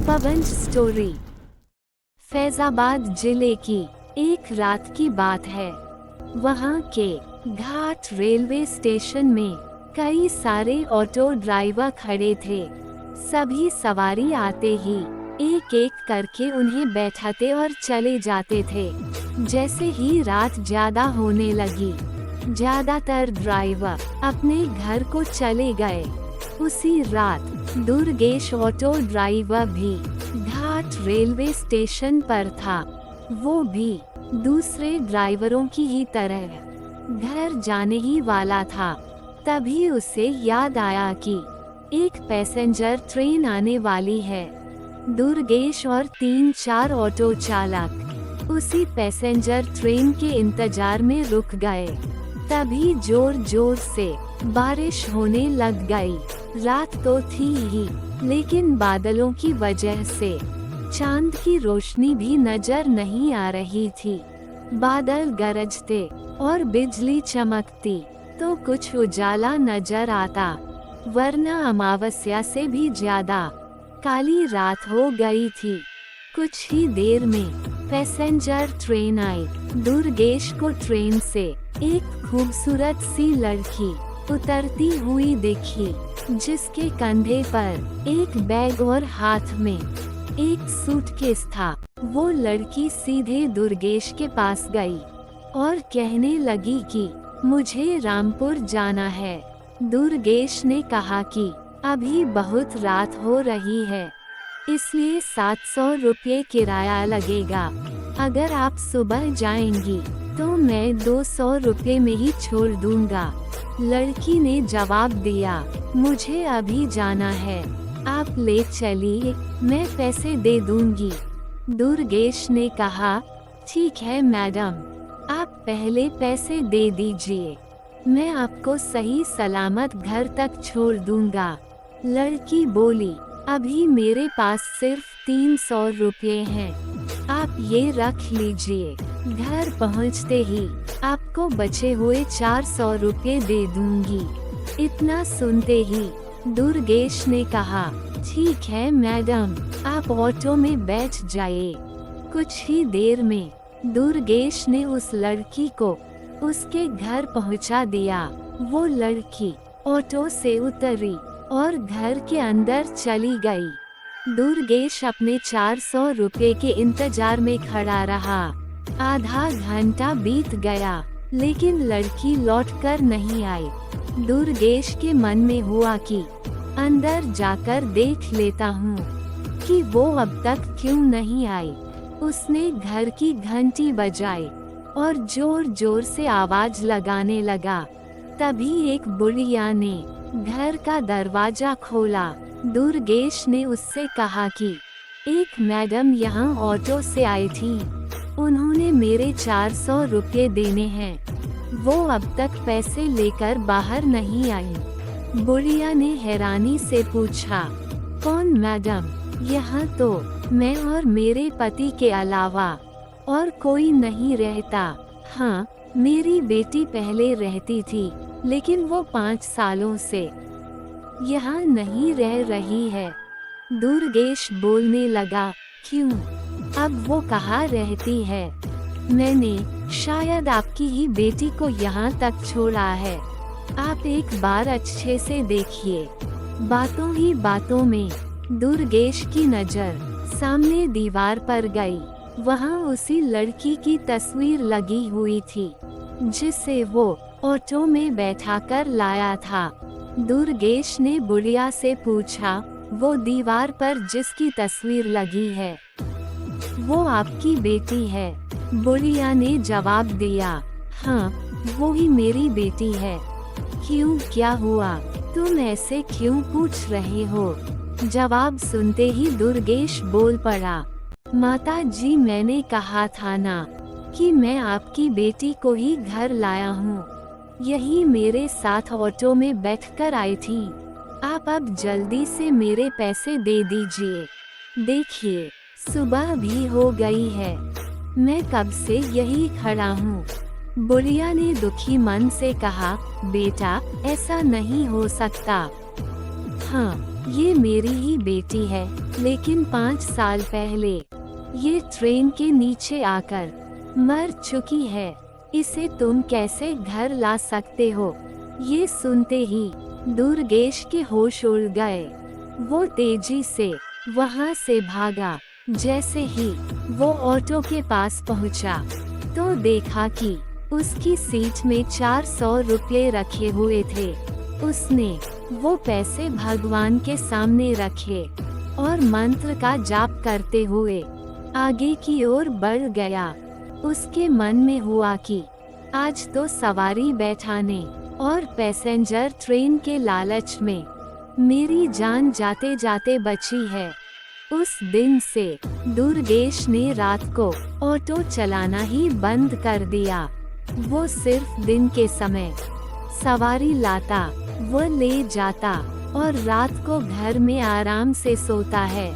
पवन story. Faizabad जिले की एक रात की बात है। वहाँ के घाट रेलवे स्टेशन में कई सारे ऑटो ड्राइवर खड़े थे। सभी सवारी आते ही एक एक करके उन्हें बैठाते और चले जाते थे। जैसे ही रात ज्यादा होने लगी, ज्यादातर ड्राइवर अपने घर को चले गए। उसी रात दुर्गेश ऑटो ड्राइवर भी घाट रेलवे स्टेशन पर था। वो भी दूसरे ड्राइवरों की ही तरह घर जाने ही वाला था। तभी उसे याद आया कि एक पैसेंजर ट्रेन आने वाली है। दुर्गेश और 3-4 ऑटो चालक उसी पैसेंजर ट्रेन के इंतजार में रुक गए। तभी जोर जोर से बारिश होने लग गई। रात तो थी ही, लेकिन बादलों की वजह से चांद की रोशनी भी नजर नहीं आ रही थी। बादल गरजते और बिजली चमकती तो कुछ उजाला नजर आता, वरना अमावस्या से भी ज्यादा काली रात हो गई थी। कुछ ही देर में पैसेंजर ट्रेन आई। दुर्गेश को ट्रेन से एक खूबसूरत सी लड़की उतरती हुई दिखी, जिसके कंधे पर एक बैग और हाथ में एक सूटकेस था। वो लड़की सीधे दुर्गेश के पास गई और कहने लगी कि मुझे रामपुर जाना है। दुर्गेश ने कहा कि अभी बहुत रात हो रही है, इसलिए 700 रुपये किराया लगेगा। अगर आप सुबह जाएंगी तो मैं 200 रुपये में ही छोड़ दूंगा। लड़की ने जवाब दिया, मुझे अभी जाना है, आप ले चलिए, मैं पैसे दे दूंगी। दुर्गेश ने कहा, ठीक है मैडम, आप पहले पैसे दे दीजिए, मैं आपको सही सलामत घर तक छोड़ दूंगा। लड़की बोली, अभी मेरे पास सिर्फ 300 रुपये हैं, आप ये रख लीजिए, घर पहुंचते ही आपको बचे हुए 400 रुपये दे दूंगी। इतना सुनते ही दुर्गेश ने कहा, ठीक है मैडम, आप ऑटो में बैठ जाइए। कुछ ही देर में दुर्गेश ने उस लड़की को उसके घर पहुंचा दिया। वो लड़की ऑटो से उतरी और घर के अंदर चली गई। दुर्गेश अपने 400 रुपये के इंतजार में खड़ा रहा। आधा घंटा बीत गया, लेकिन लड़की लौटकर नहीं आई। दुर्गेश के मन में हुआ कि अंदर जाकर देख लेता हूँ कि वो अब तक क्यों नहीं आई। उसने घर की घंटी बजाई और जोर जोर से आवाज लगाने लगा। तभी एक बुढ़िया ने घर का दरवाजा खोला। दुर्गेश ने उससे कहा कि एक मैडम यहाँ ऑटो से आई थी, उन्होंने मेरे 400 रुपये देने हैं, वो अब तक पैसे लेकर बाहर नहीं आई। बुढ़िया ने हैरानी से पूछा, कौन मैडम? यहाँ तो मैं और मेरे पति के अलावा और कोई नहीं रहता। हाँ, मेरी बेटी पहले रहती थी, लेकिन वो 5 सालों से यहाँ नहीं रह रही है। दुर्गेश बोलने लगा, क्यों? अब वो कहाँ रहती है? मैंने शायद आपकी ही बेटी को यहाँ तक छोड़ा है। आप एक बार अच्छे से देखिए। बातों ही बातों में दुर्गेश की नजर सामने दीवार पर गई। वहाँ उसी लड़की की तस्वीर लगी हुई थी, जिसे वो ऑटो में बैठाकर लाया था। दुर्गेश ने बुढ़िया से पूछा, वो दीवार पर जिसकी तस्वीर लगी है, वो आपकी बेटी है? बुढ़िया ने जवाब दिया, हाँ, वो ही मेरी बेटी है। क्यों, क्या हुआ? तुम ऐसे क्यों पूछ रहे हो? जवाब सुनते ही दुर्गेश बोल पड़ा, माता जी, मैंने कहा था ना कि मैं आपकी बेटी को ही घर लाया हूँ। यही मेरे साथ ऑटो में बैठकर आई थी। आप अब जल्दी से मेरे पैसे दे दीजिए। देखिए, सुबह भी हो गई है, मैं कब से यही खड़ा हूँ। बुढ़िया ने दुखी मन से कहा, बेटा, ऐसा नहीं हो सकता। हाँ, ये मेरी ही बेटी है, लेकिन 5 साल पहले ये ट्रेन के नीचे आकर मर चुकी है। इसे तुम कैसे घर ला सकते हो? ये सुनते ही दुर्गेश के होश उड़ गए। वो तेजी से वहां से भागा। जैसे ही वो ऑटो के पास पहुंचा, तो देखा कि उसकी सीट में 400 रुपये रखे हुए थे। उसने वो पैसे भगवान के सामने रखे और मंत्र का जाप करते हुए आगे की ओर बढ़ गया। उसके मन में हुआ कि आज तो सवारी बैठाने और पैसेंजर ट्रेन के लालच में मेरी जान जाते जाते बची है। उस दिन से दुर्गेश ने रात को ऑटो चलाना ही बंद कर दिया। वो सिर्फ दिन के समय सवारी लाता, वो ले जाता और रात को घर में आराम से सोता है।